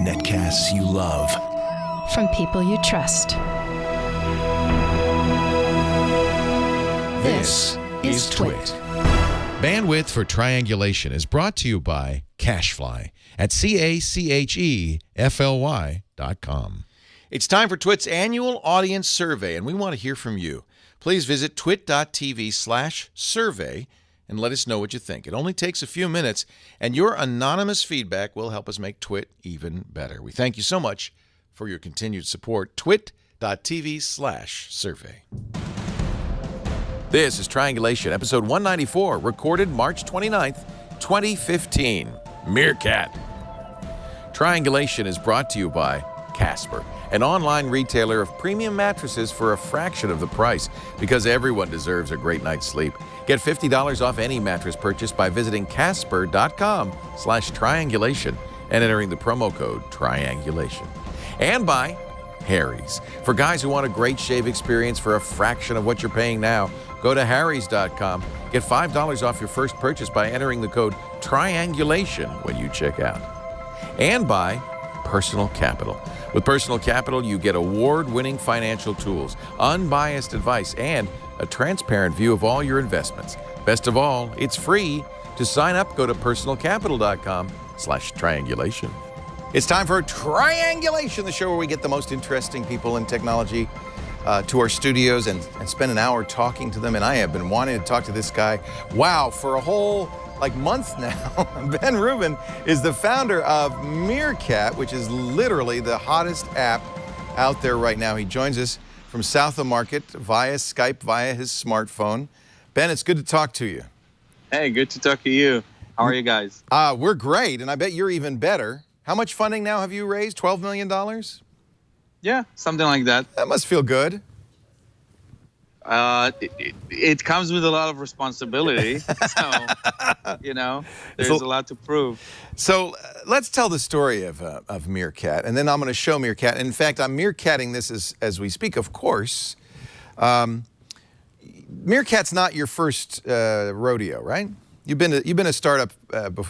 Netcasts you love. From people you trust. This is Twit. Bandwidth for Triangulation is brought to you by Cashfly at CACHEFLY.com. It's time for Twit's annual audience survey, and we want to hear from you. Please visit twit.tv/survey and let us know what you think. It only takes a few minutes, and your anonymous feedback will help us make Twit even better. We thank you so much for your continued support. twit.tv/survey. This is Triangulation, episode 194, recorded March 29th, 2015. Meerkat. Triangulation is brought to you by Casper, an online retailer of premium mattresses for a fraction of the price, because everyone deserves a great night's sleep. Get $50 off any mattress purchase by visiting casper.com/triangulation and entering the promo code Triangulation. And by Harry's. For guys who want a great shave experience for a fraction of what you're paying now, go to harrys.com. Get $5 off your first purchase by entering the code Triangulation when you check out. And by Personal Capital. With Personal Capital, you get award-winning financial tools, unbiased advice, and a transparent view of all your investments. Best of all, it's free. To sign up, go to personalcapital.com/triangulation. It's time for Triangulation, the show where we get the most interesting people in technology to our studios and spend an hour talking to them. And I have been wanting to talk to this guy, for a whole month now. Ben Rubin is the founder of Meerkat, which is literally the hottest app out there right now. He joins us from South of Market via Skype, via his smartphone. Ben, it's good to talk to you. Hey, good to talk to you. How are you guys? We're great, and I bet you're even better. How much funding now have you raised? $12 million? Yeah, something like that. That must feel good. It comes with a lot of responsibility, so, there's a lot to prove. So let's tell the story of Meerkat, and then I'm going to show Meerkat. In fact, I'm Meerkatting this as we speak, of course. Meerkat's not your first rodeo, right? You've been a startup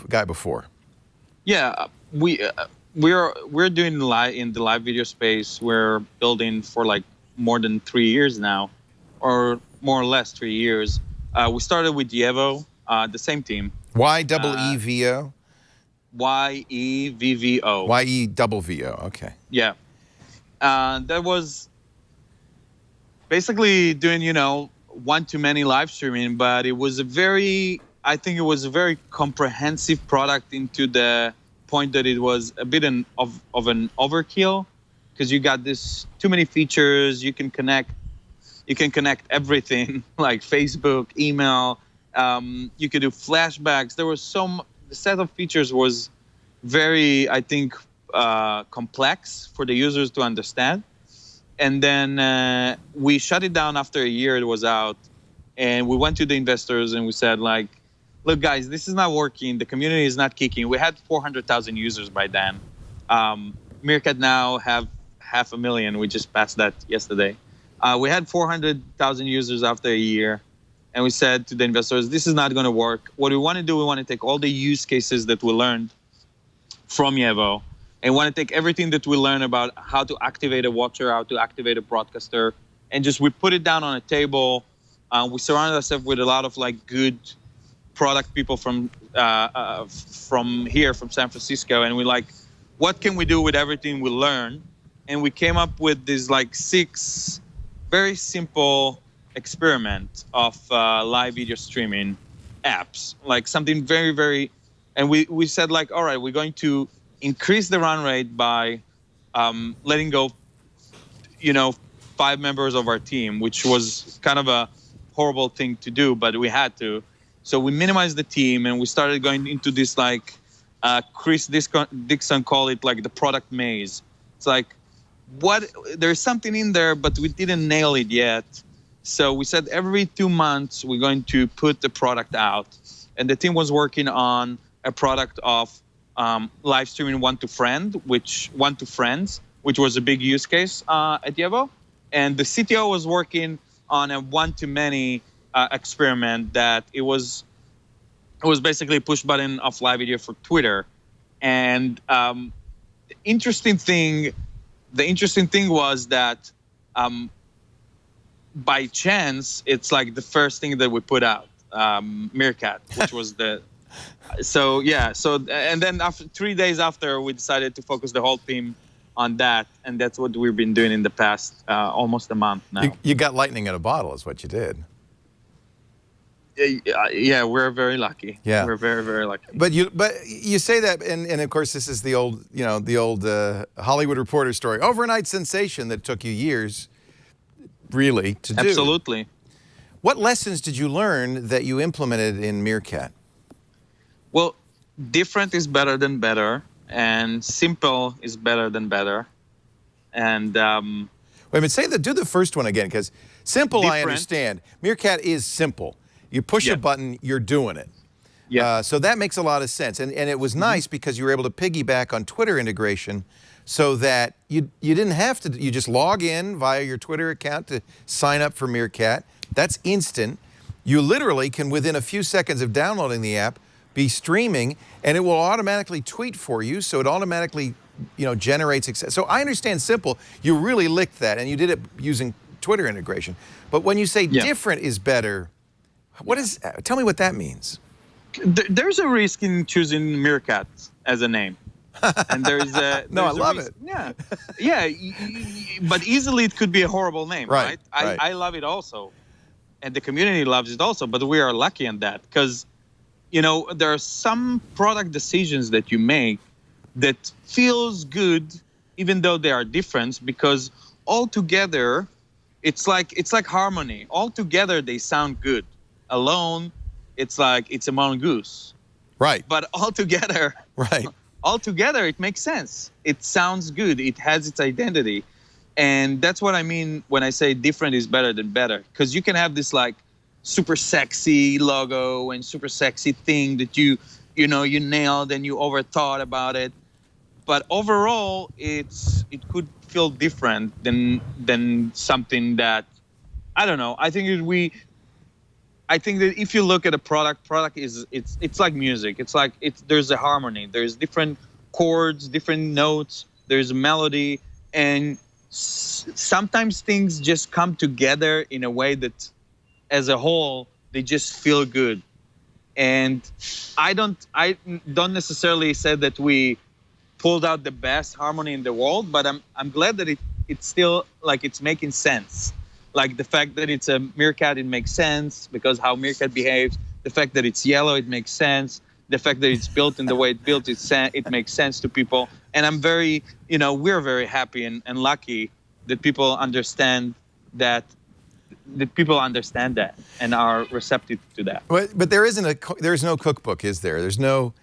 guy before. Yeah, we're doing in the live video space. We're building for more than 3 years now. Or more or less 3 years. We started with Yevo, the same team. Y-double-E-V-O? Y-E-V-V-O. Y-E-double-V-O, okay. Yeah. That was basically doing, one-to-many live streaming, but it was I think it was a very comprehensive product into the point that it was a bit of an overkill, because you got too many features. You can connect everything, like Facebook, email. You could do flashbacks. There was the set of features was very, I think, complex for the users to understand. And then we shut it down after a year. It was out, and we went to the investors and we said, look, guys, this is not working. The community is not kicking. We had 400,000 users by then. Meerkat now have 500,000. We just passed that yesterday. We had 400,000 users after a year, and we said to the investors, this is not going to work. What we want to do, we want to take all the use cases that we learned from Yevo, and want to take everything that we learned about how to activate a watcher, how to activate a broadcaster, and we put it down on a table. We surrounded ourselves with a lot of good product people from here, from San Francisco, and we're what can we do with everything we learned? And we came up with these 6 very simple experiment of live video streaming apps, something very, very, and we said all right, we're going to increase the run rate by letting go, 5 members of our team, which was kind of a horrible thing to do, but we had to. So we minimized the team, and we started going into this Chris Dixon called it the product maze. It's there's something in there, but we didn't nail it yet. So we said every 2 months, we're going to put the product out. And the team was working on a product of live streaming one-to-friends, which was a big use case at Yevo. And the CTO was working on a one-to-many experiment that it was basically a push button of live video for Twitter. And the interesting thing was that by chance, it's like the first thing that we put out, Meerkat, which was the. So yeah, and then after 3 days after, we decided to focus the whole team on that, and that's what we've been doing in the past almost a month now. You got lightning in a bottle, is what you did. Yeah, we're very lucky. Yeah, we're very, very lucky. But you say that, and of course this is the old Hollywood Reporter story, overnight sensation that took you years, really, to do. Absolutely. What lessons did you learn that you implemented in Meerkat? Well, different is better than better, and simple is better than better. And wait a minute, do the first one again, because simple different. I understand. Meerkat is simple. You push a button, you're doing it. Yeah. So that makes a lot of sense. And it was nice because you were able to piggyback on Twitter integration so that you didn't have to, you just log in via your Twitter account to sign up for Meerkat. That's instant. You literally can, within a few seconds of downloading the app, be streaming, and it will automatically tweet for you, so it automatically generates success. So I understand simple. You really licked that, and you did it using Twitter integration. But when you say different is better, tell me what that means. There's a risk in choosing Meerkat as a name. And there's a no, I love it. Yeah, but easily it could be a horrible name, right? Right. I love it also, and the community loves it also. But we are lucky in that because, there are some product decisions that you make that feels good, even though they are different, because altogether, it's like harmony. Altogether, they sound good. Alone, it's like it's a mongoose. Right. But altogether, altogether, it makes sense. It sounds good. It has its identity. And that's what I mean when I say different is better than better. Because you can have this like super sexy logo and super sexy thing that you nailed and you overthought about it. But overall, it could feel different than something that, I don't know. I think that if you look at a product is it's like music. There's a harmony. There's different chords, different notes. There's a melody, and sometimes things just come together in a way that, as a whole, they just feel good. And I don't necessarily say that we pulled out the best harmony in the world, but I'm glad that it's still like it's making sense. Like the fact that it's a Meerkat, it makes sense because how Meerkat behaves. The fact that it's yellow, it makes sense. The fact that it's built in the way it's built, it makes sense to people. And I'm very, we're very happy and lucky that people understand that. That people understand that and are receptive to that. But there's no cookbook, is there? There's no.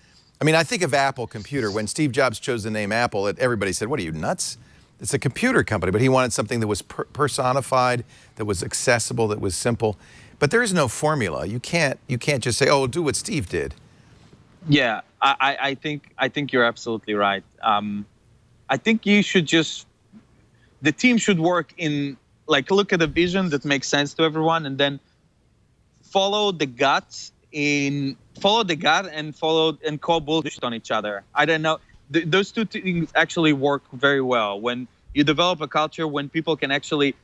I mean, I think of Apple Computer. When Steve Jobs chose the name Apple, everybody said, "What are you, nuts?" It's a computer company, but he wanted something that was personified, that was accessible, that was simple. But there is no formula. You can't just say, "Oh, do what Steve did." Yeah, I think you're absolutely right. I think you should the team should work in, look at a vision that makes sense to everyone, and then follow the gut and call bullshit on each other. I don't know. Those two things actually work very well. When you develop a culture, when people can actually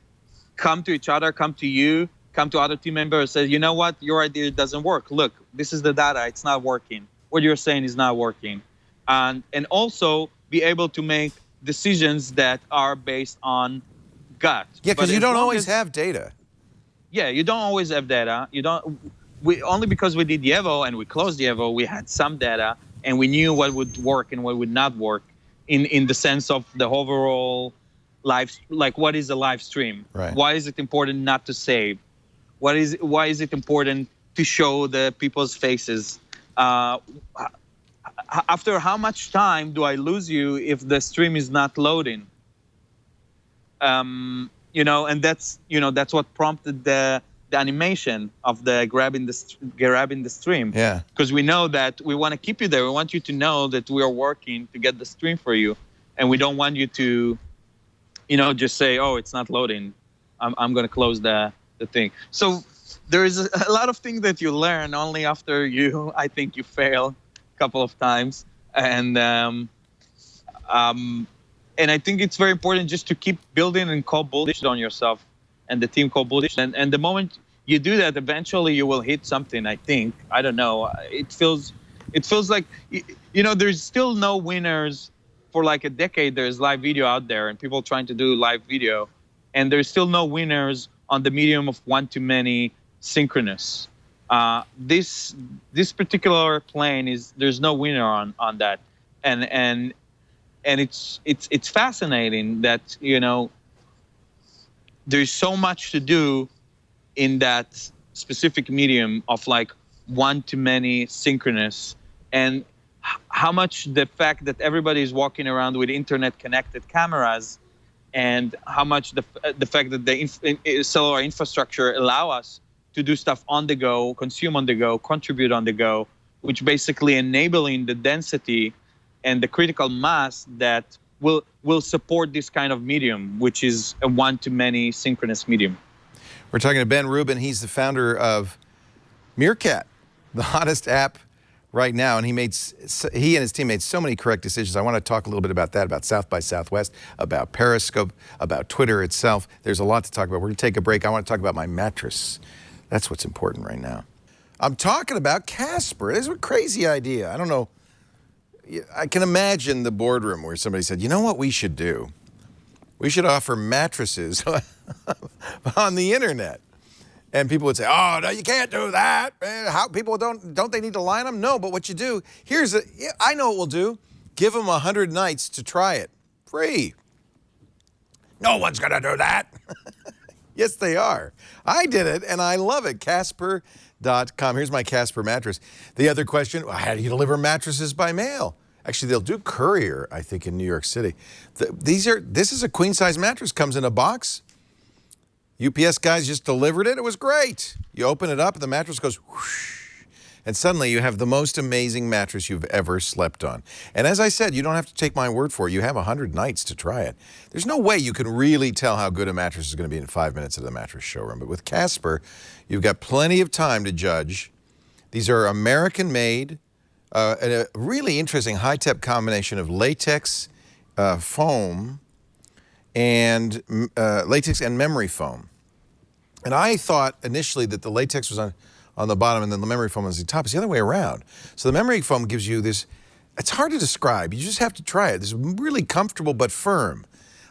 come to each other, come to you, come to other team members, say, you know what, your idea doesn't work. Look, this is the data. It's not working. What you're saying is not working. And also be able to make decisions that are based on gut. Yeah, because you don't always have data. Yeah, you don't always have data. Only because we did Yevo and we closed Yevo, we had some data and we knew what would work and what would not work in the sense of the overall live, what is a live stream? Right. Why is it important not to save? Why is it important to show the people's faces? After how much time do I lose you if the stream is not loading? And that's what prompted the animation of the grabbing the stream. Yeah. Because we know that we want to keep you there. We want you to know that we are working to get the stream for you, and we don't want you to, just say, "Oh, it's not loading. I'm going to close the thing." So there is a lot of things that you learn only after I think you fail a couple of times. And I think it's very important just to keep building and call bullshit on yourself, and the team call bullshit. And the moment you do that, eventually you will hit something. I think. I don't know. It feels like, you know, there's still no winners. For like a decade, there's live video out there and people trying to do live video, and there's still no winners on the medium of one-to-many synchronous. This particular plane there's no winner on that, and it's fascinating that, you know, there's so much to do in that specific medium of like one-to-many synchronous, and how much the fact that everybody is walking around with internet connected cameras, and how much the fact that the cellular infrastructure allow us to do stuff on the go, consume on the go, contribute on the go, which basically enabling the density and the critical mass that will support this kind of medium, which is a one-to-many synchronous medium. We're talking to Ben Rubin. He's the founder of Meerkat, the hottest app right now, and he and his team made so many correct decisions. I want to talk a little bit about that, about South by Southwest, about Periscope, about Twitter itself. There's a lot to talk about. We're going to take a break. I want to talk about my mattress. That's what's important right now. I'm talking about Casper. This is a crazy idea. I don't know. I can imagine the boardroom where somebody said, you know what we should do? We should offer mattresses on the internet. And people would say, oh, no, you can't do that. How people don't they need to line them? No, but what you do, I know what we'll do. Give them 100 nights to try it. Free. No one's going to do that. Yes, they are. I did it, and I love it. Casper.com. Here's my Casper mattress. The other question, how do you deliver mattresses by mail? Actually, they'll do courier, I think, in New York City. This is a queen-size mattress. Comes in a box. UPS guys just delivered it. It was great. You open it up, and the mattress goes whoosh, and suddenly you have the most amazing mattress you've ever slept on. And as I said, you don't have to take my word for it. You have 100 nights to try it. There's no way you can really tell how good a mattress is going to be in 5 minutes at the mattress showroom. But with Casper, you've got plenty of time to judge. These are American-made, a really interesting high-tech combination of latex, foam, and latex and memory foam. And I thought initially that the latex was on the bottom and then the memory foam was on the top. It's the other way around. So the memory foam gives you this, it's hard to describe. You just have to try it. It's really comfortable but firm.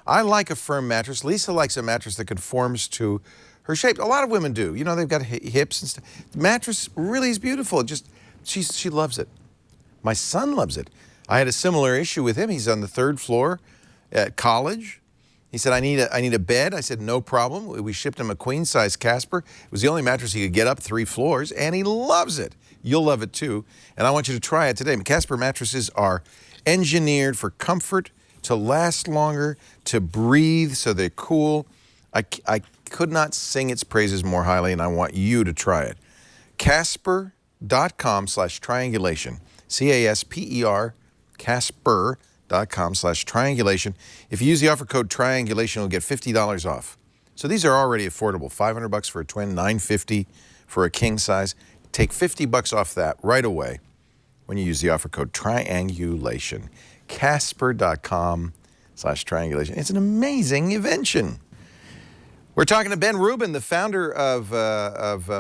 I like a firm mattress. Lisa likes a mattress that conforms to her shape. A lot of women do. You know, they've got hips and stuff. The mattress really is beautiful. She loves it. My son loves it. I had a similar issue with him. He's on the 3rd floor at college. He said, I need a bed. I said, no problem. We shipped him a queen-size Casper. It was the only mattress he could get up 3 floors, and he loves it. You'll love it, too. And I want you to try it today. Casper mattresses are engineered for comfort, to last longer, to breathe so they're cool. I could not sing its praises more highly, and I want you to try it. Casper.com/triangulation. C-A-S-P-E-R, Casper.com/triangulation. If you use the offer code triangulation, you'll get $50 off. So these are already affordable. $500 for a twin, $950 for a king size. Take $50 off that right away when you use the offer code triangulation. Casper.com/triangulation. It's an amazing invention. We're talking to Ben Rubin, the founder of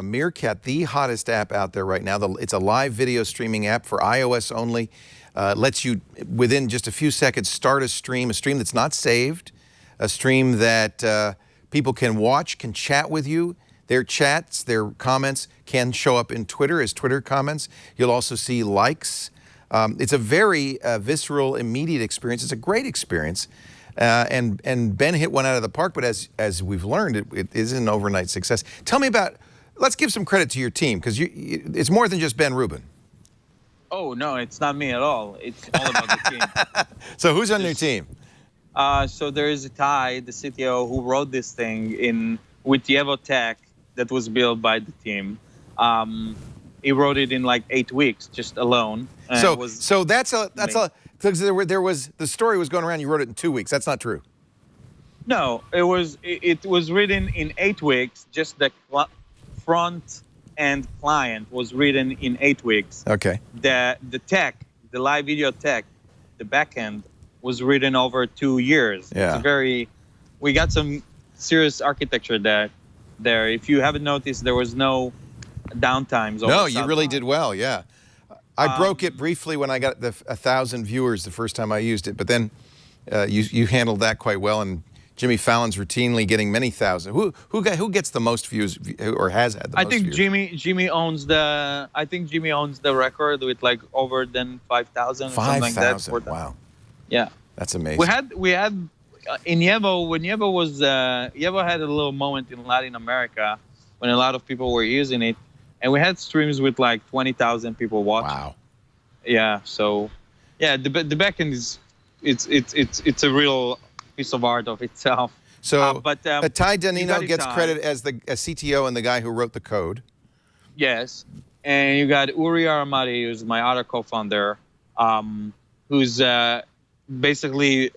Meerkat, the hottest app out there right now. It's a live video streaming app for iOS only. Lets you, within just a few seconds, start a stream that's not saved, a stream that people can watch, can chat with you. Their chats, their comments can show up in Twitter as Twitter comments. You'll also see likes. It's a very visceral, immediate experience. It's a great experience. And Ben hit one out of the park, but as we've learned, it is an overnight success. Tell me about, let's give some credit to your team, because it's more than just Ben Rubin. Oh, no, it's not me at all. It's all about the team. So who's on your team? So there is Ty, the CTO, who wrote this thing with Yevo Tech that was built by the team. He wrote it in like 8 weeks, just alone. So that's because the story was going around. You wrote it in 2 weeks. That's not true. No, it was written in 8 weeks. Just the front end client was written in 8 weeks. Okay. The tech, the live video tech, the backend, was written over 2 years. Yeah. It's we got some serious architecture there. If you haven't noticed, there was no downtimes. No, you really did well, yeah. I broke it briefly when I got 1,000 viewers the first time I used it, but then you handled that quite well, and Jimmy Fallon's routinely getting many thousand. Who gets the most views, or has had the most views? I think Jimmy owns the record with like over than 5,000 or something like that. 5,000, wow. Yeah. That's amazing. We had in Yevo, when Yevo was Yevo had a little moment in Latin America when a lot of people were using it, and we had streams with like 20,000 people watching. Wow. Yeah. So, yeah, the backend is it's a real piece of art of itself. So, but Ty Danino gets credit as the CTO and the guy who wrote the code. Yes, and you got Uri Aramati, who's my other co-founder, who's basically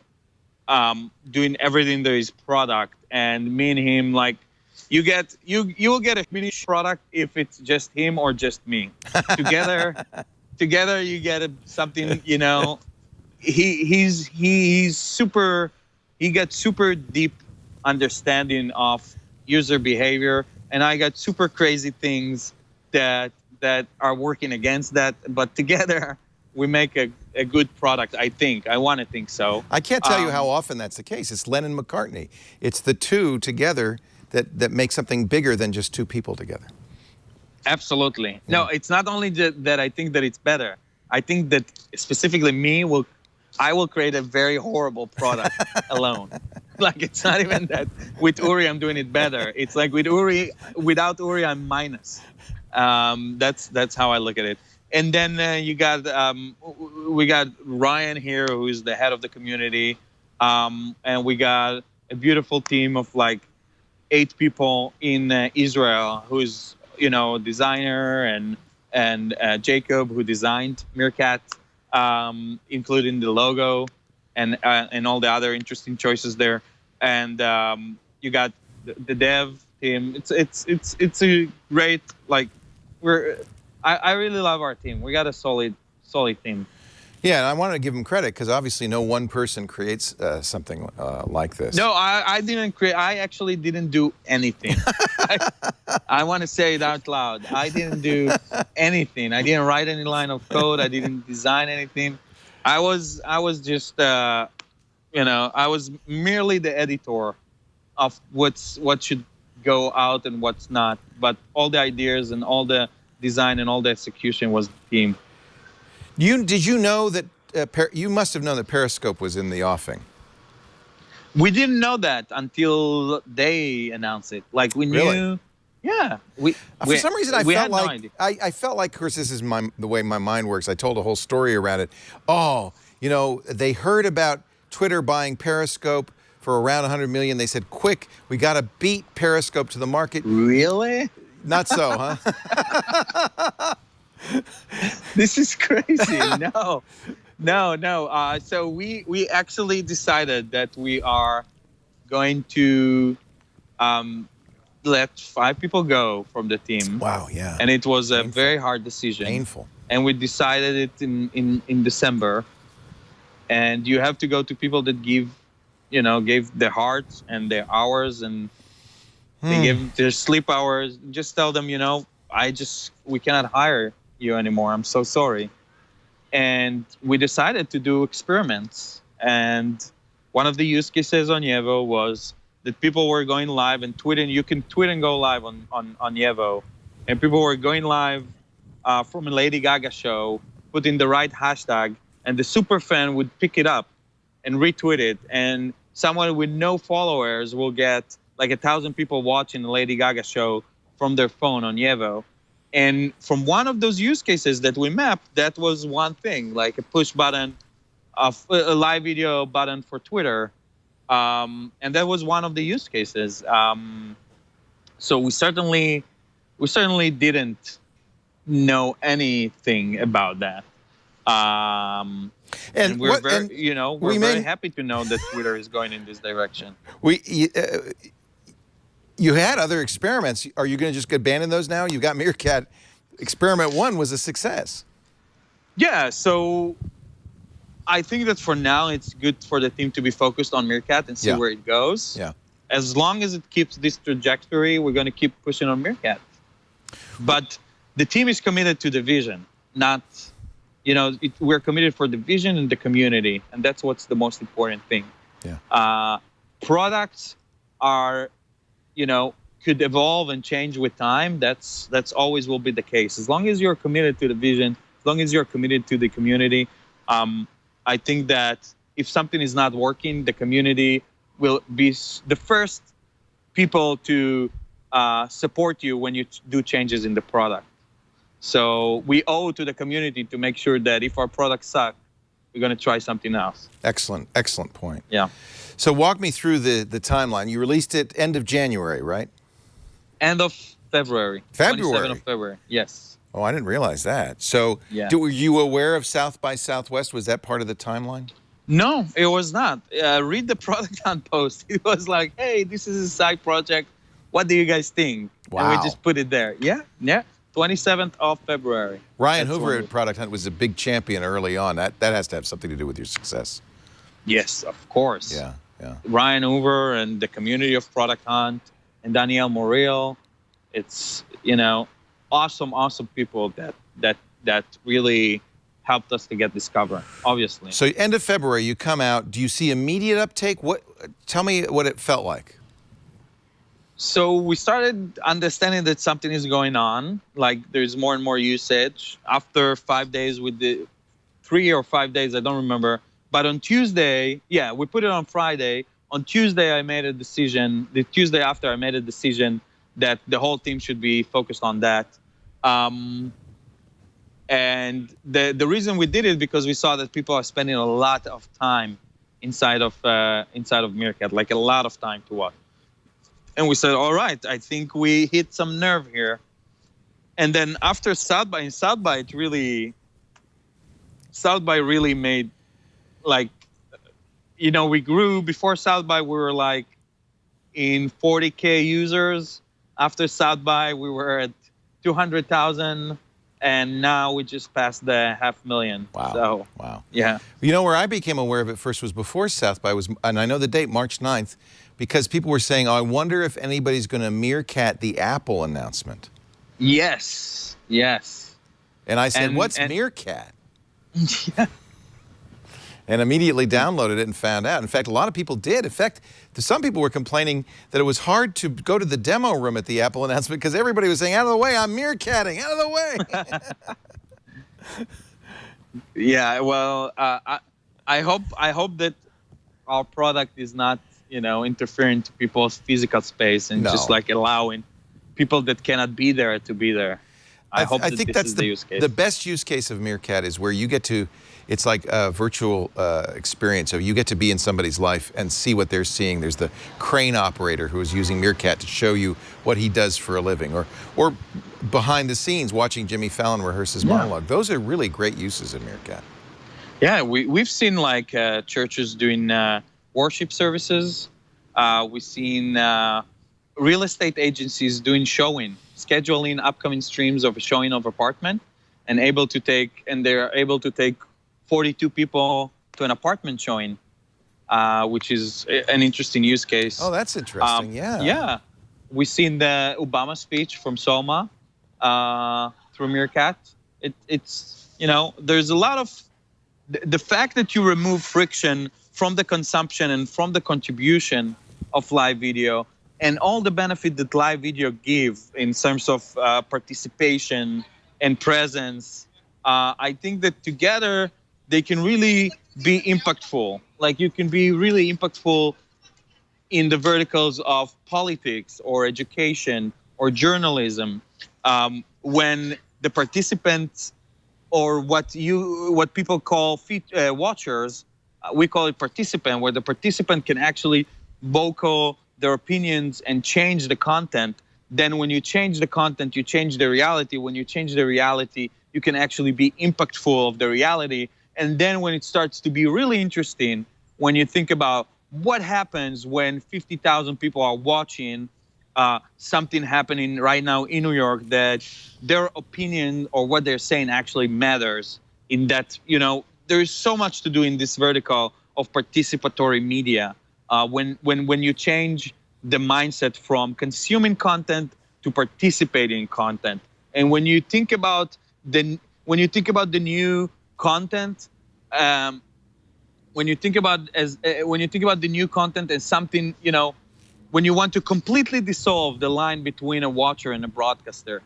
doing everything to his product, and me and him, like, you will get a finished product if it's just him or just me. Together you get something, you know. He got super deep understanding of user behavior, and I got super crazy things that are working against that, but together we make a good product. I want to think so. I can't tell you how often that's the case. It's Lennon McCartney. It's the two together that make something bigger than just two people together. Absolutely. Yeah. No, it's not only that I think that it's better. I think that specifically I will create a very horrible product alone. Like, it's not even that with Uri I'm doing it better. It's like without Uri I'm minus. That's how I look at it. And then we got Ryan here, who's the head of the community, and we got a beautiful team of like 8 people in Israel, who's, you know, designer, and Jacob, who designed Meerkat, including the logo and all the other interesting choices there. And you got the dev team. It's a great, like, I really love our team. We got a solid team. Yeah, and I wanted to give him credit because obviously no one person creates something like this. No, I didn't create. I actually didn't do anything. I want to say it out loud. I didn't do anything. I didn't write any line of code. I didn't design anything. I was just, you know, I was merely the editor of what should go out and what's not. But all the ideas and all the design and all the execution was the team. Did you know that you must have known that Periscope was in the offing? We didn't know that until they announced it. Like, we knew. Really? Yeah. For some reason, I felt like no idea. I felt like, of course, this is the way my mind works. I told a whole story around it. Oh, you know, they heard about Twitter buying Periscope for around 100 million. They said, "Quick, we got to beat Periscope to the market." Really? Not so, huh? This is crazy. No. So we actually decided that we are going to let 5 people go from the team. Wow, yeah. And it was a very hard decision. Painful. And we decided it in December. And you have to go to people that gave their hearts and their hours, and they give their sleep hours. Just tell them, we cannot hire you anymore. I'm so sorry. And we decided to do experiments. And one of the use cases on Yevo was that people were going live and tweeting. You can tweet and go live on Yevo. And people were going live from a Lady Gaga show, put in the right hashtag, and the super fan would pick it up and retweet it. And someone with no followers will get like 1,000 people watching the Lady Gaga show from their phone on Yevo. And from one of those use cases that we mapped, that was one thing, like a push button, a live video button for Twitter. And that was one of the use cases. So we certainly didn't know anything about that. And we're very happy to know that Twitter is going in this direction. You had other experiments. Are you going to just abandon those now? You got Meerkat. Experiment 1 was a success. Yeah, so I think that for now it's good for the team to be focused on Meerkat and see Yeah. where it goes. Yeah. As long as it keeps this trajectory, we're going to keep pushing on Meerkat. But the team is committed to the vision, not, we're committed for the vision and the community, and that's what's the most important thing. Yeah. Products are, could evolve and change with time. That's always will be the case. As long as you're committed to the vision, as long as you're committed to the community, I think that if something is not working, the community will be the first people to support you when you do changes in the product. So we owe to the community to make sure that if our products suck, we're going to try something else. Excellent point. Yeah. So walk me through the timeline. You released it end of January, right? End of February. February? 27th of February, yes. Oh, I didn't realize that. So Yeah. were you aware of South by Southwest? Was that part of the timeline? No, it was not. Read the product hunt post. It was like, hey, this is a side project. What do you guys think? Wow. And we just put it there. Yeah. 27th of February. Ryan That's Hoover when at Product Hunt was a big champion early on. That has to have something to do with your success. Yes, of course. Yeah. Ryan Hoover and the community of Product Hunt and Danielle Morrill. It's, awesome people that really helped us to get discovered, obviously. So end of February, you come out. Do you see immediate uptake? Tell me what it felt like. So we started understanding that something is going on, like there's more and more usage. After 5 days, with the 3 or 5 days, I don't remember. But on Tuesday, we put it on Friday. On Tuesday, I made a decision. The Tuesday after, I made a decision that the whole team should be focused on that. And the reason we did it because we saw that people are spending a lot of time inside of Meerkat, like a lot of time to watch. And we said, all right, I think we hit some nerve here. And then after South by really made, like, we grew. Before South by, we were like in 40K users. After South by, we were at 200,000. And now we just passed the 500,000. Wow. So, wow. Yeah. Where I became aware of it first was before South by, and I know the date, March 9th, because people were saying, I wonder if anybody's going to Meerkat the Apple announcement. Yes. And I said, what's Meerkat? Yeah. And immediately downloaded it and found out. In fact, a lot of people did. In fact, some people were complaining that it was hard to go to the demo room at the Apple announcement because everybody was saying, out of the way, I'm Meerkatting, out of the way. Yeah, well, I hope that our product is not, interfering to people's physical space and just like allowing people that cannot be there to be there. I think that's the use case. The best use case of Meerkat is where you get to, it's like a virtual experience. So you get to be in somebody's life and see what they're seeing. There's the crane operator who is using Meerkat to show you what he does for a living, or behind the scenes watching Jimmy Fallon rehearse his monologue. Those are really great uses of Meerkat. Yeah, we've seen like churches doing worship services. We've seen real estate agencies doing scheduling upcoming streams of a showing of apartment, and they're able to take 42 people to an apartment showing, which is an interesting use case. Oh, that's interesting. Yeah. We've seen the Obama speech from Soma through Meerkat. It's there's a lot of the fact that you remove friction from the consumption and from the contribution of live video, and all the benefit that live video give in terms of participation and presence. I think that together they can really be impactful. Like you can be really impactful in the verticals of politics or education or journalism, when the participants, or what people call watchers, we call it participant, where the participant can actually vocal their opinions and change the content. Then when you change the content, you change the reality. When you change the reality, you can actually be impactful of the reality. And then when it starts to be really interesting, when you think about what happens when 50,000 people are watching something happening right now in New York, that their opinion or what they're saying actually matters. in that, there is so much to do in this vertical of participatory media. When you change the mindset from consuming content to participating in content, and when you think about the new content, when you think about the new content as something, when you want to completely dissolve the line between a watcher and a broadcaster,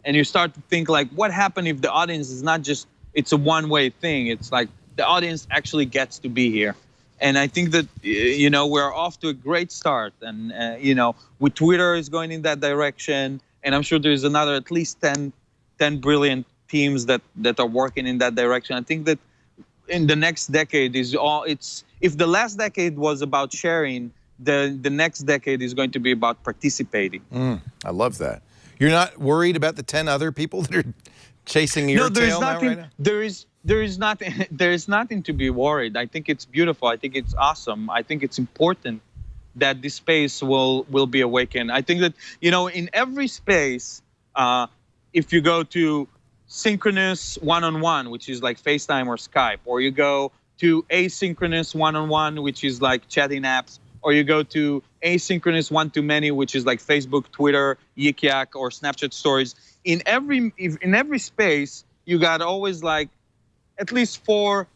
and you start to think like, what happened if the audience is not just, it's a one-way thing. It's like the audience actually gets to be here. And I think that, we're off to a great start. And, with Twitter is going in that direction. And I'm sure there's another at least 10 brilliant teams that are working in that direction. I think that in the next decade if the last decade was about sharing, the next decade is going to be about participating. I love that. You're not worried about the 10 other people that are chasing your tail right now? There is nothing to be worried. I think it's beautiful. I think it's awesome. I think it's important that this space will be awakened. I think that, in every space, if you go to synchronous one-on-one, which is like FaceTime or Skype, or you go to asynchronous one-on-one, which is like chatting apps, or you go to asynchronous one-to-many, which is like Facebook, Twitter, Yik Yak, or Snapchat stories. In every space, you got always like at least four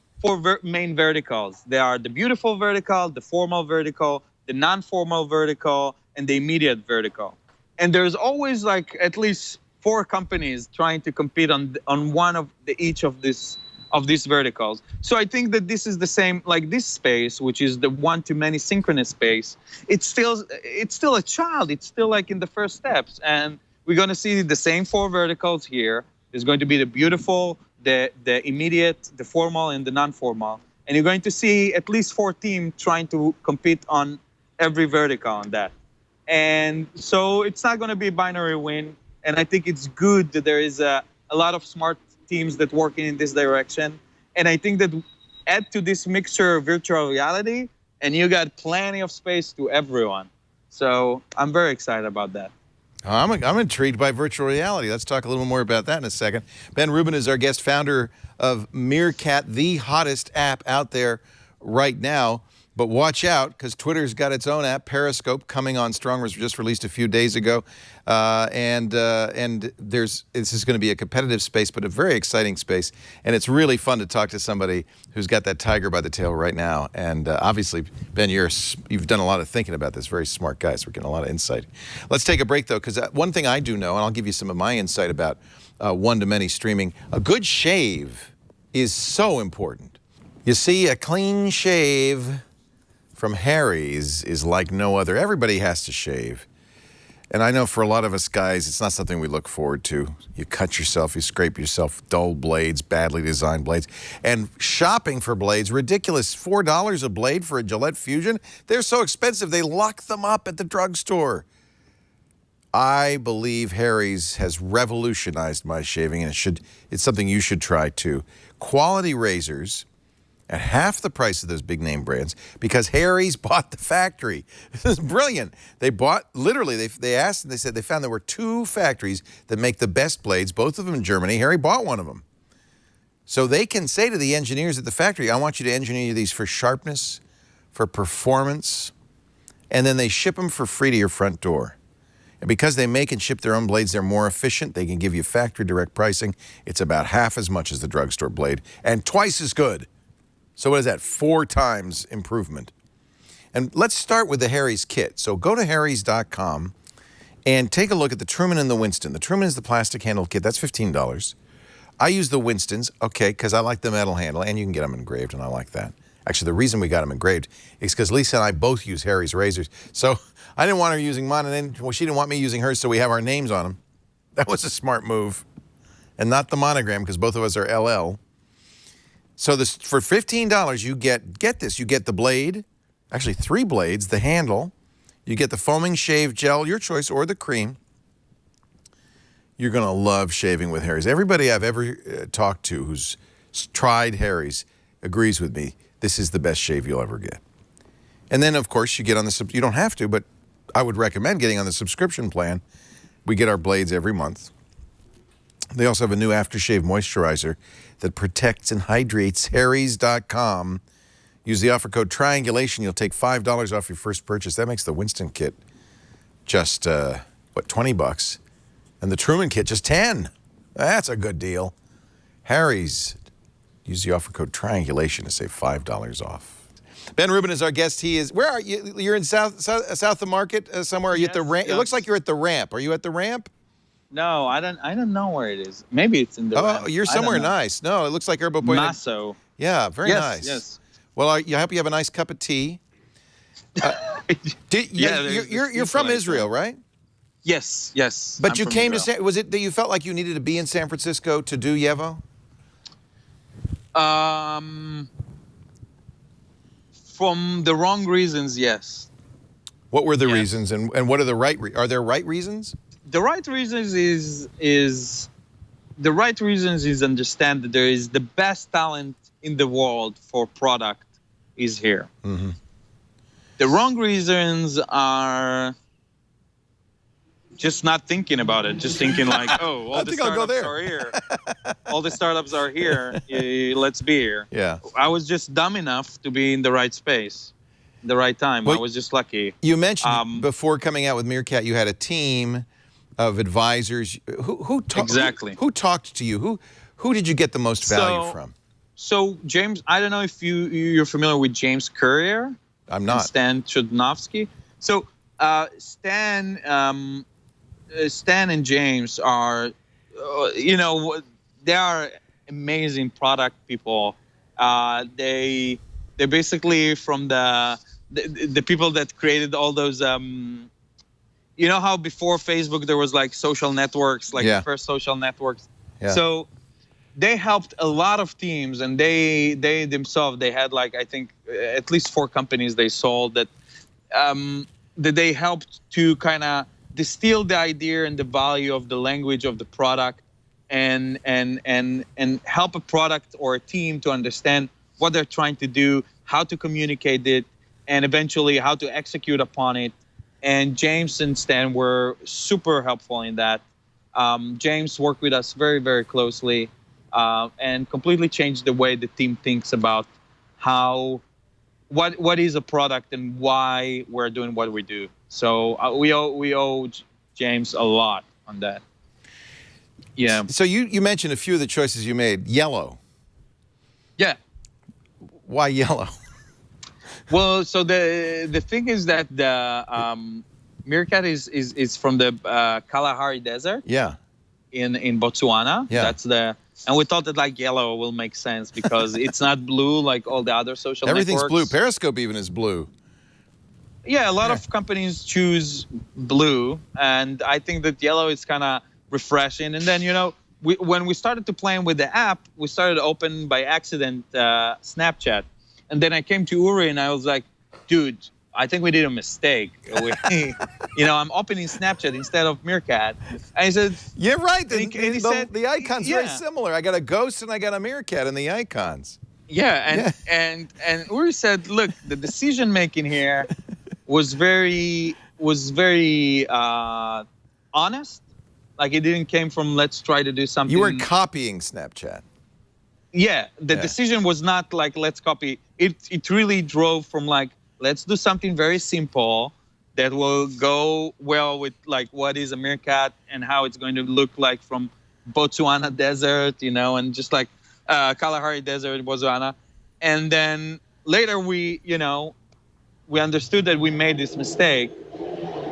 main verticals. There are the beautiful vertical, the formal vertical, the non-formal vertical, and the immediate vertical. And there's always like at least 4 companies trying to compete on one of each of these verticals. So I think that this is the same, like this space, which is the one-to-many synchronous space. It's still a child. It's still like in the first steps, and we're going to see the same 4 verticals here. There's going to be the beautiful, the immediate, the formal, and the non-formal. And you're going to see at least 4 teams trying to compete on every vertical on that. And so it's not going to be a binary win. And I think it's good that there is a lot of smart teams that working in this direction. And I think that add to this mixture of virtual reality, and you got plenty of space to everyone. So I'm very excited about that. I'm intrigued by virtual reality. Let's talk a little more about that in a second. Ben Rubin is our guest, founder of Meerkat, the hottest app out there right now. But watch out, because Twitter's got its own app, Periscope, coming on strong. Was just released a few days ago, and this is going to be a competitive space, but a very exciting space. And it's really fun to talk to somebody who's got that tiger by the tail right now. And obviously, Ben, you've done a lot of thinking about this. Very smart guy, so we're getting a lot of insight. Let's take a break though, because one thing I do know, and I'll give you some of my insight about one-to-many streaming. A good shave is so important. You see, a clean shave from Harry's is like no other. Everybody has to shave. And I know for a lot of us guys, it's not something we look forward to. You cut yourself, you scrape yourself, dull blades, badly designed blades. And shopping for blades, ridiculous. $4 a blade for a Gillette Fusion. They're so expensive, they lock them up at the drugstore. I believe Harry's has revolutionized my shaving, and it's something you should try too. Quality razors at half the price of those big name brands, because Harry's bought the factory. This is brilliant. They bought, literally, they asked and they said they found there were 2 factories that make the best blades, both of them in Germany. Harry bought one of them. So they can say to the engineers at the factory, I want you to engineer these for sharpness, for performance, and then they ship them for free to your front door. And because they make and ship their own blades, they're more efficient. They can give you factory direct pricing. It's about half as much as the drugstore blade and twice as good. So what is that? 4 times improvement. And let's start with the Harry's kit. So go to harrys.com and take a look at the Truman and the Winston. The Truman is the plastic handle kit. That's $15. I use the Winstons, okay, because I like the metal handle, and you can get them engraved, and I like that. Actually, the reason we got them engraved is because Lisa and I both use Harry's razors. So I didn't want her using mine, and then, well, she didn't want me using hers, so we have our names on them. That was a smart move. And not the monogram, because both of us are LL. So for $15, you get this. You get the blade, actually 3 blades, the handle. You get the foaming shave gel, your choice, or the cream. You're going to love shaving with Harry's. Everybody I've ever talked to who's tried Harry's agrees with me. This is the best shave you'll ever get. And then, of course, you get on the, you don't have to, but I would recommend getting on the subscription plan. We get our blades every month. They also have a new aftershave moisturizer that protects and hydrates. Harrys.com. Use the offer code Triangulation. You'll take $5 off your first purchase. That makes the Winston kit just, $20? And the Truman kit just 10. That's a good deal. Harry's. Use the offer code Triangulation to save $5 off. Ben Rubin is our guest. He is. Where are you? You're in south of the market somewhere. Are you at the ramp? It looks like you're at the ramp. Are you at the ramp? No, I don't know where it is. Maybe it's in the. Oh, you're somewhere nice. No, it looks like Herbo Boy. Masso. Yeah, very nice. Yes. Well, I hope you have a nice cup of tea. You're from Israel, right? Yes. But you came to was it that you felt like you needed to be in San Francisco to do Yevo? From the wrong reasons, yes. What were the reasons, and what are the right? Are there right reasons? The right reasons is understand that there is the best talent in the world for product is here. Mm-hmm. The wrong reasons are just not thinking about it, just thinking like, oh, all the startups are here. All the startups are here. Let's be here. Yeah. I was just dumb enough to be in the right space, the right time. Well, I was just lucky. You mentioned before coming out with Meerkat, you had a team of advisors. Who talked to you? Who did you get the most value from? So James, I don't know if you're familiar with James Courier. I'm not. Stan Chudnovsky. So Stan and James are, they are amazing product people. They're basically from the people that created all those. You know how before Facebook there was like social networks, like the first social networks. Yeah. So they helped a lot of teams, and they themselves they had like I think at least 4 companies they sold that they helped to kind of distill the idea and the value of the language of the product, and help a product or a team to understand what they're trying to do, how to communicate it, and eventually how to execute upon it. And James and Stan were super helpful in that. James worked with us very, very closely and completely changed the way the team thinks about what is a product and why we're doing what we do. So we owe James a lot on that. Yeah. So you mentioned a few of the choices you made. Yellow. Yeah. Why yellow? Well, so the thing is that the Meerkat is from the Kalahari Desert. Yeah. In Botswana. Yeah. And we thought that like yellow will make sense because it's not blue like all the other social Everything's networks. blue. Periscope even is blue. Yeah, a lot of companies choose blue, and I think that yellow is kind of refreshing. And then when we started to play with the app, we started to open by accident Snapchat. And then I came to Uri and I was like, dude, I think we did a mistake. I'm opening Snapchat instead of Meerkat. And he said, yeah, right. He said, the icon's very similar. I got a ghost and I got a Meerkat in the icons. Yeah, and Uri said, look, the decision making here was very honest. Like it didn't came from let's try to do something. You were copying Snapchat. Yeah, the decision was not like let's copy. It really drove from like let's do something very simple that will go well with like what is a Meerkat and how it's going to look like from Botswana desert, and just like Kalahari Desert, Botswana. And then later we understood that we made this mistake.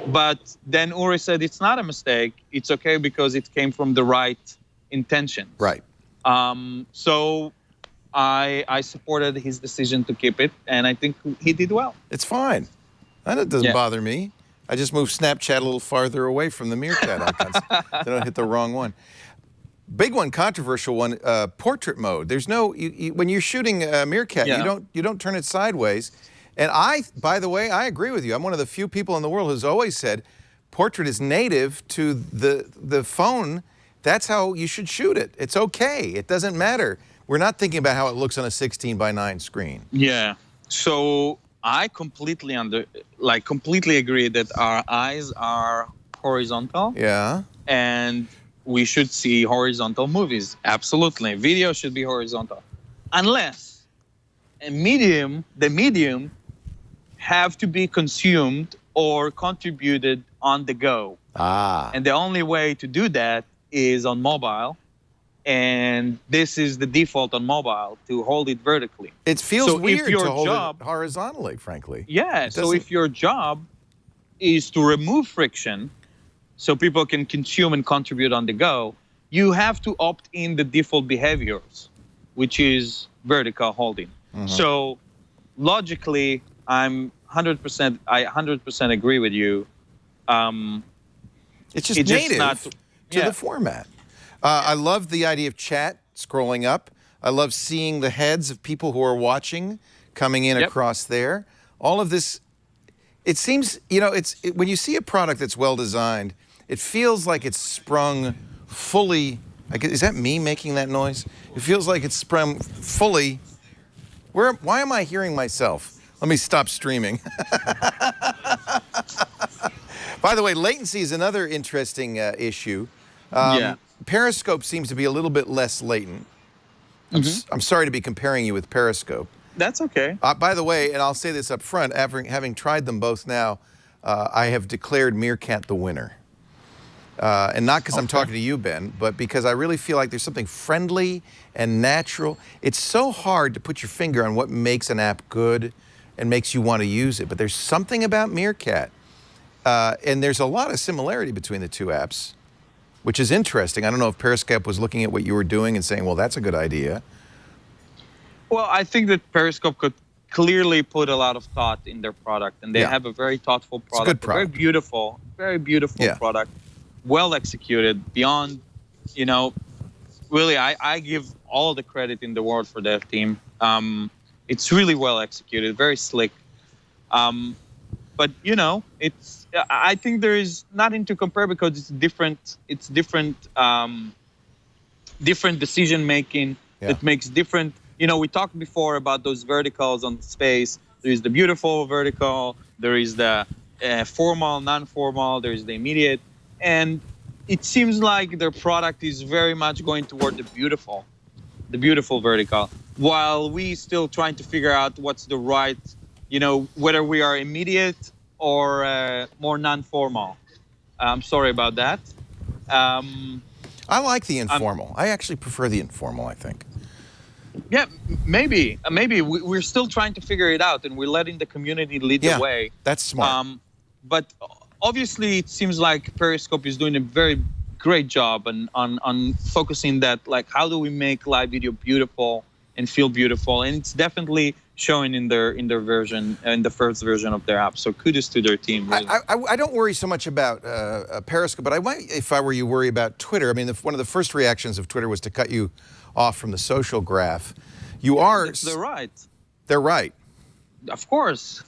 But then Uri said it's not a mistake. It's okay because it came from the right intention. Right. So I supported his decision to keep it, and I think he did well. It's fine. That doesn't bother me. I just moved Snapchat a little farther away from the Meerkat icons. They don't hit the wrong one. Big one, controversial one, portrait mode. There's no, when you're shooting a Meerkat, you don't turn it sideways. And by the way, I agree with you. I'm one of the few people in the world who's always said portrait is native to the phone. That's how you should shoot it. It's okay. It doesn't matter. We're not thinking about how it looks on a 16:9 screen. Yeah. So I completely agree that our eyes are horizontal. Yeah. And we should see horizontal movies. Absolutely. Video should be horizontal. Unless the medium have to be consumed or contributed on the go. And the only way to do that is on mobile. And this is the default on mobile, to hold it vertically. It feels So weird if your to hold job- it horizontally, frankly. Yeah, It so doesn't- if your job is to remove friction so people can consume and contribute on the go, you have to opt in the default behaviors, which is vertical holding. So logically, I 100% agree with you. It's just It's just native not- to yeah. the format. I love the idea of chat scrolling up. I love seeing the heads of people who are watching coming in Yep. across there. All of this, it seems, you know, when you see a product that's well designed, it feels like it's sprung fully. Is that me making that noise? It feels like it's sprung fully. Why am I hearing myself? Let me stop streaming. By the way, latency is another interesting issue. Yeah. Periscope seems to be a little bit less latent. I'm sorry to be comparing you with Periscope. That's okay. By the way, and I'll say this up front, having tried them both now, I have declared Meerkat the winner. And not because I'm talking to you, Ben, but because I really feel like there's something friendly and natural. It's so hard to put your finger on what makes an app good and makes you want to use it. But there's something about Meerkat. And there's a lot of similarity between the two apps, which is interesting. I don't know if Periscope was looking at what you were doing and saying, well, that's a good idea. Well, I think that Periscope could clearly put a lot of thought in their product, and they Yeah. have a very thoughtful product. It's a good product. Very beautiful Yeah. product, well executed, beyond, you know, really, I give all the credit in the world for that team. It's really well executed, very slick. But, you know, I think there is nothing to compare because it's different decision making. Yeah. It makes different. You know, we talked before about those verticals on space. There is the beautiful vertical. There is the formal, non-formal. There is the immediate. And it seems like their product is very much going toward the beautiful vertical, while we still trying to figure out what's the right, you know, whether we are immediate or more non-formal. I'm sorry about that. I like the informal. I actually prefer the informal, I think. Yeah, maybe we're still trying to figure it out, and we're letting the community lead the way. That's smart. But obviously, it seems like Periscope is doing a very great job on focusing that, like, how do we make live video beautiful and feel beautiful? And it's definitely showing in their version, in the first version of their app. So kudos to their team. Really. I don't worry so much about Periscope, but I might, if I were you, worry about Twitter. I mean, one of the first reactions of Twitter was to cut you off from the social graph. You are. They're right. They're right. Of course.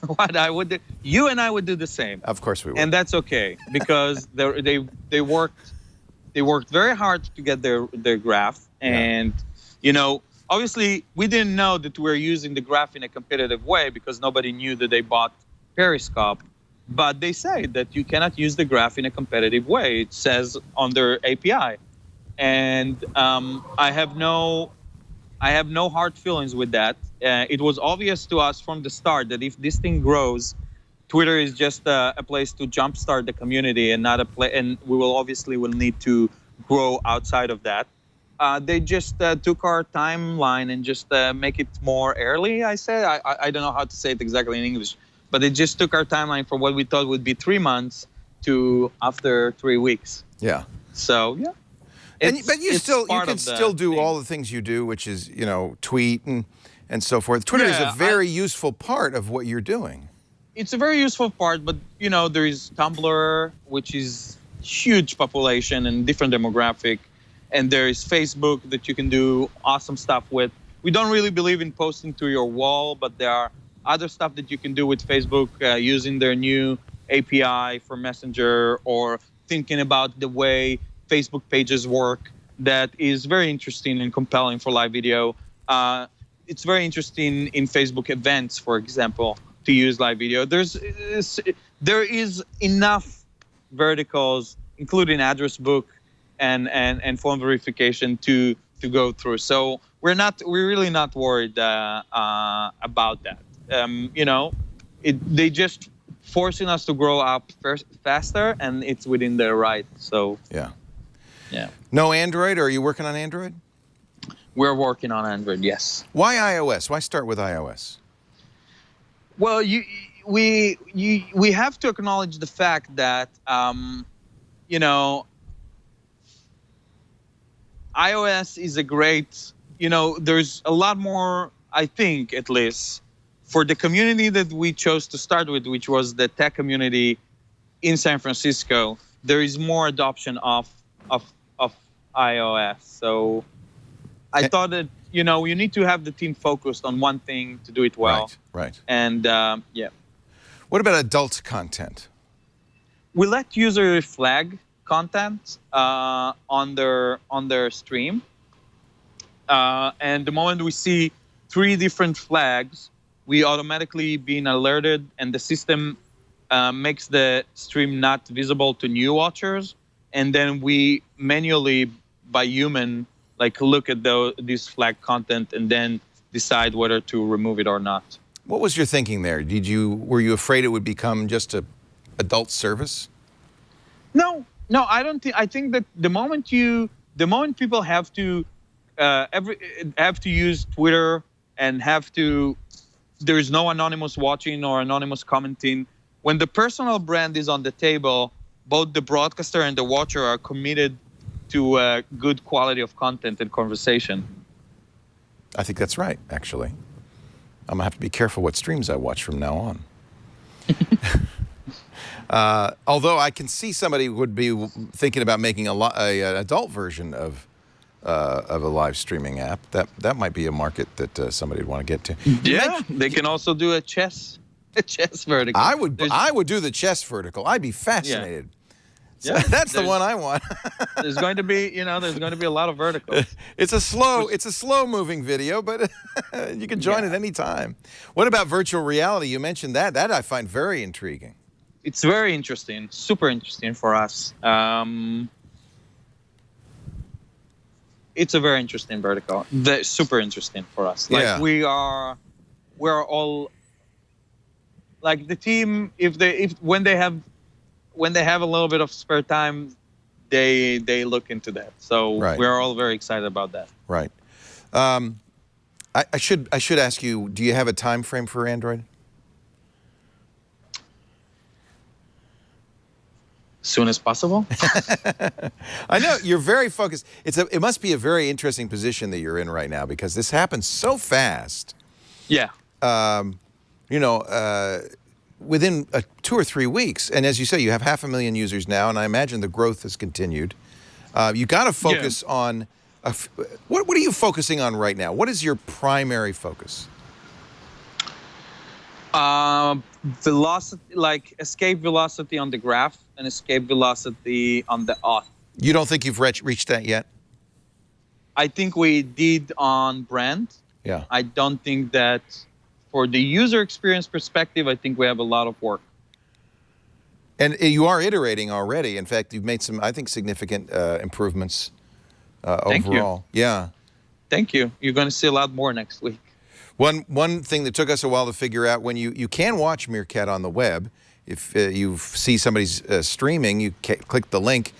You and I would do the same. Of course we would. And that's okay, because they worked very hard to get their graph. And, you know, obviously we didn't know that we're using the graph in a competitive way because nobody knew that they bought Periscope. But they say that you cannot use the graph in a competitive way. It says on their API. And I have no hard feelings with that. It was obvious to us from the start that if this thing grows, Twitter is just a place to jumpstart the community and not a place. And we will need to grow outside of that. They just took our timeline and just make it more early. I don't know how to say it exactly in English, but it just took our timeline from what we thought would be 3 months to after 3 weeks. Yeah. So yeah. But you can still do thing. all the things you do, which is, you know, tweet and so forth. Twitter is a very useful part of what you're doing. It's a very useful part, but, you know, there is Tumblr, which is huge population and different demographic. And there is Facebook that you can do awesome stuff with. We don't really believe in posting to your wall, but there are other stuff that you can do with Facebook using their new API for Messenger, or thinking about the way Facebook pages work. That is very interesting and compelling for live video. It's very interesting in Facebook events, for example, to use live video. There is enough verticals, including address book and phone verification to go through. So we're really not worried about that. They just forcing us to grow up faster, and it's within their right. So Yeah. yeah. No Android, or are you working on Android? We're working on Android, yes. Why iOS? Why start with iOS? Well, we have to acknowledge the fact that iOS is a great, there's a lot more, I think, at least, for the community that we chose to start with, which was the tech community in San Francisco. There is more adoption of iOS. So I thought that, you need to have the team focused on one thing to do it well. Right. And yeah. What about adult content? We let users flag content on their stream. And the moment we see 3 different flags, we automatically being alerted, and the system makes the stream not visible to new watchers. And then we manually, by human, look at this flag content and then decide whether to remove it or not. What was your thinking there? Were you afraid it would become just a adult service? No, I don't think. I think that the moment people have to use Twitter and there's no anonymous watching or anonymous commenting. When the personal brand is on the table, both the broadcaster and the watcher are committed to good quality of content and conversation. I think that's right, actually. I'm going to have to be careful what streams I watch from now on. Although I can see somebody would be thinking about making an adult version of a live streaming app. That might be a market that somebody would want to get to. Yeah, they can also do a chess vertical. I would do the chess vertical. I'd be fascinated. Yeah, that's the one I want. There's going to be a lot of verticals. It's a slow moving video, but you can join at any time. What about virtual reality? You mentioned that. That I find very intriguing. It's very interesting, super interesting for us. It's a very interesting vertical. Super interesting for us. We're all the team. When they have a little bit of spare time, they look into that. So we're all very excited about that. Right. I should ask you, do you have a time frame for Android? Soon as possible. I know you're very focused. It must be a very interesting position that you're in right now, because this happens so fast. Yeah. Within 2 or 3 weeks, and as you say, you have 500,000 users now, and I imagine the growth has continued. You got to focus on. What are you focusing on right now? What is your primary focus? Velocity, escape velocity on the graph and escape velocity on the auth. You don't think you've reached that yet? I think we did on brand. Yeah. I don't think that for the user experience perspective, I think we have a lot of work. And you are iterating already. In fact, you've made some, I think, significant improvements overall. You. Yeah. Thank you. You're going to see a lot more next week. One thing that took us a while to figure out, when you can watch Meerkat on the web, if you see somebody's streaming, you click the link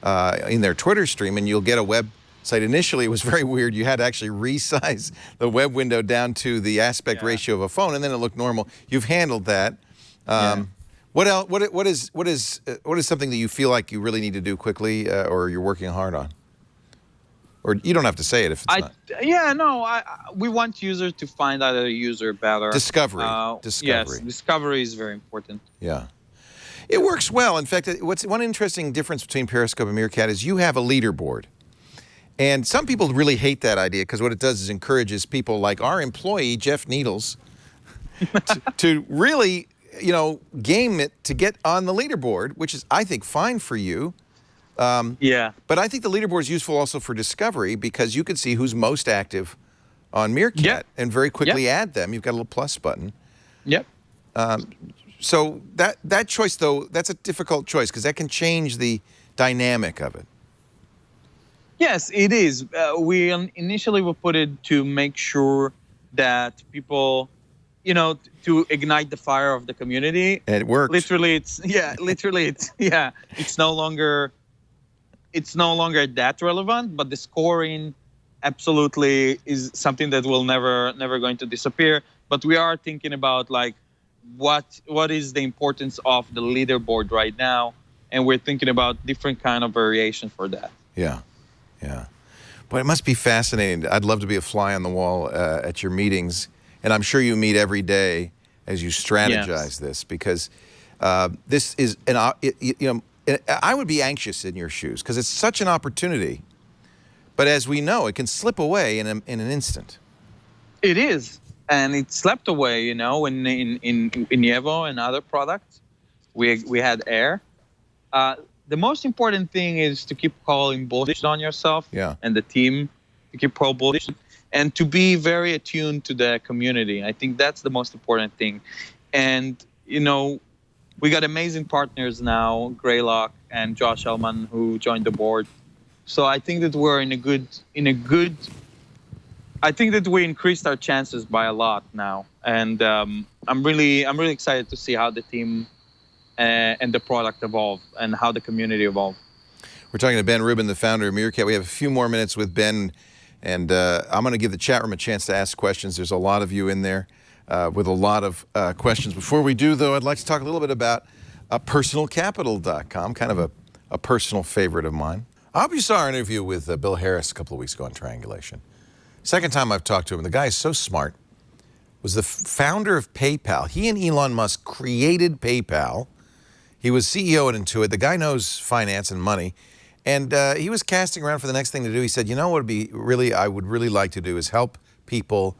in their Twitter stream and you'll get a website. Initially, it was very weird. You had to actually resize the web window down to the aspect ratio of a phone, and then it looked normal. You've handled that. What else? What is something that you feel like you really need to do quickly, or you're working hard on? Or you don't have to say it if it's not. Yeah, no. We want users to find out a user better. Discovery. Yes, discovery is very important. Yeah. It works well. In fact, one interesting difference between Periscope and Meerkat is you have a leaderboard. And some people really hate that idea, because what it does is encourages people like our employee, Jeff Needles, to really, game it to get on the leaderboard, which is, I think, fine for you. But I think the leaderboard is useful also for discovery, because you can see who's most active on Meerkat and very quickly add them. You've got a little plus button. Yep. So that choice, though, that's a difficult choice, because that can change the dynamic of it. Yes, it is. We initially we put it to make sure that people, to ignite the fire of the community. And it worked. Literally, it's no longer that relevant, but the scoring absolutely is something that will never going to disappear. But we are thinking about like what is the importance of the leaderboard right now, and we're thinking about different kind of variation for that. Yeah, yeah. But it must be fascinating. I'd love to be a fly on the wall at your meetings, and I'm sure you meet every day as you strategize this, because this is I would be anxious in your shoes because it's such an opportunity. But as we know, it can slip away in an instant. It is, and it slept away. In Yevo and other products, we had air. The most important thing is to keep calling bullish on yourself and the team, to keep bullish, and to be very attuned to the community. I think that's the most important thing. And, we got amazing partners now, Greylock and Josh Ellman, who joined the board. So I think that we're I think that we increased our chances by a lot now. And I'm really excited to see how the team and the product evolve and how the community evolve. We're talking to Ben Rubin, the founder of Meerkat. We have a few more minutes with Ben, and I'm going to give the chat room a chance to ask questions. There's a lot of you in there with a lot of questions. Before we do, though, I'd like to talk a little bit about personalcapital.com, kind of a personal favorite of mine. I hope you saw our interview with Bill Harris a couple of weeks ago on Triangulation. Second time I've talked to him. The guy is so smart. Was the founder of PayPal. He and Elon Musk created PayPal. He was CEO at Intuit. The guy knows finance and money. And he was casting around for the next thing to do. He said, what I would really like to do is help people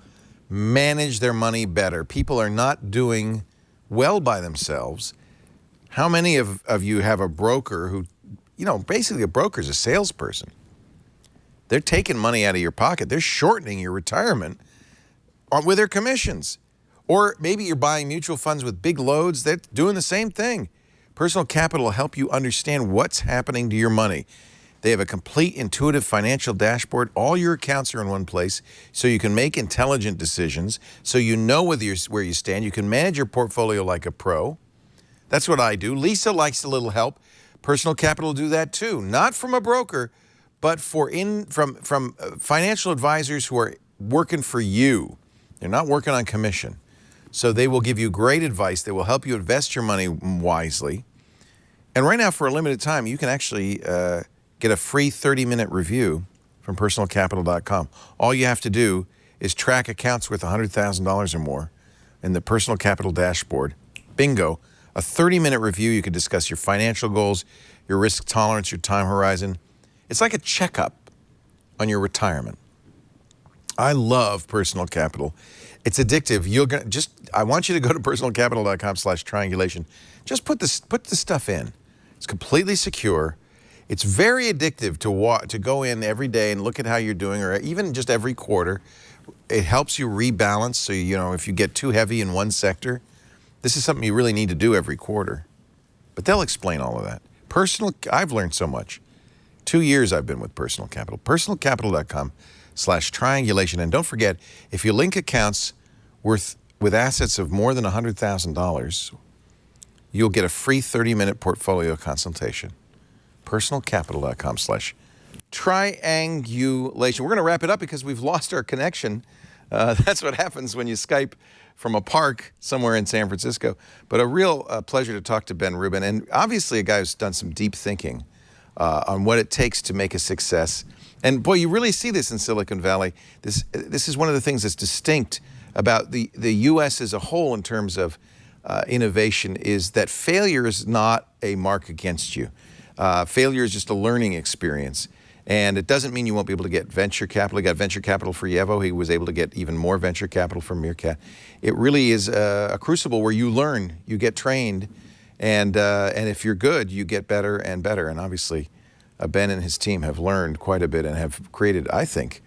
manage their money better. People are not doing well by themselves. How many of you have a broker who, basically a broker is a salesperson. They're taking money out of your pocket. They're shortening your retirement with their commissions. Or maybe you're buying mutual funds with big loads. They're doing the same thing. Personal Capital will help you understand what's happening to your money. They have a complete intuitive financial dashboard. All your accounts are in one place, so you can make intelligent decisions, so you know where you stand. You can manage your portfolio like a pro. That's what I do. Lisa likes a little help. Personal Capital will do that too. Not from a broker, but from financial advisors who are working for you. They're not working on commission. So they will give you great advice. They will help you invest your money wisely. And right now, for a limited time, you can actually get a free 30-minute review from personalcapital.com. All you have to do is track accounts worth $100,000 or more in the Personal Capital dashboard. Bingo. A 30-minute review. You can discuss your financial goals, your risk tolerance, your time horizon. It's like a checkup on your retirement. I love Personal Capital. It's addictive. I want you to go to personalcapital.com/triangulation. Just put the stuff in. It's completely secure. It's very addictive to go in every day and look at how you're doing, or even just every quarter. It helps you rebalance. So if you get too heavy in one sector, this is something you really need to do every quarter. But they'll explain all of that. I've learned so much. 2 years I've been with Personal Capital. Personalcapital.com/triangulation. And don't forget, if you link accounts with assets of more than $100,000, you'll get a free 30-minute portfolio consultation. Personalcapital.com/triangulation. We're going to wrap it up because we've lost our connection. That's what happens when you Skype from a park somewhere in San Francisco. But a real pleasure to talk to Ben Rubin, and obviously a guy who's done some deep thinking on what it takes to make a success. And boy, you really see this in Silicon Valley. This is one of the things that's distinct about the U.S. as a whole in terms of innovation, is that failure is not a mark against you. Failure is just a learning experience. And it doesn't mean you won't be able to get venture capital. He got venture capital for Yevo. He was able to get even more venture capital from Meerkat. It really is a crucible where you learn, you get trained, and if you're good, you get better and better. And obviously, Ben and his team have learned quite a bit and have created, I think,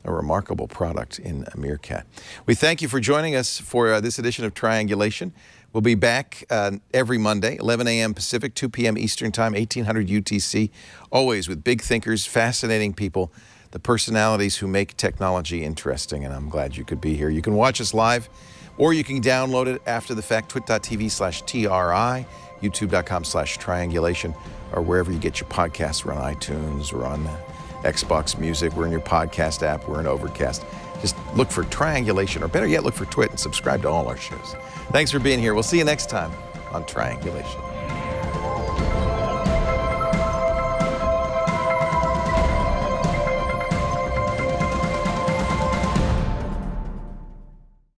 a remarkable product in a Meerkat. We thank you for joining us for this edition of Triangulation. We'll be back every Monday, 11 a.m. Pacific, 2 p.m. Eastern Time, 1800 UTC, always with big thinkers, fascinating people, the personalities who make technology interesting, and I'm glad you could be here. You can watch us live, or you can download it after the fact, twit.tv/TRI, youtube.com/triangulation, or wherever you get your podcasts. We're on iTunes, we're on Xbox Music, we're in your podcast app, we're in Overcast. Just look for Triangulation, or better yet, look for Twit and subscribe to all our shows. Thanks for being here. We'll see you next time on Triangulation.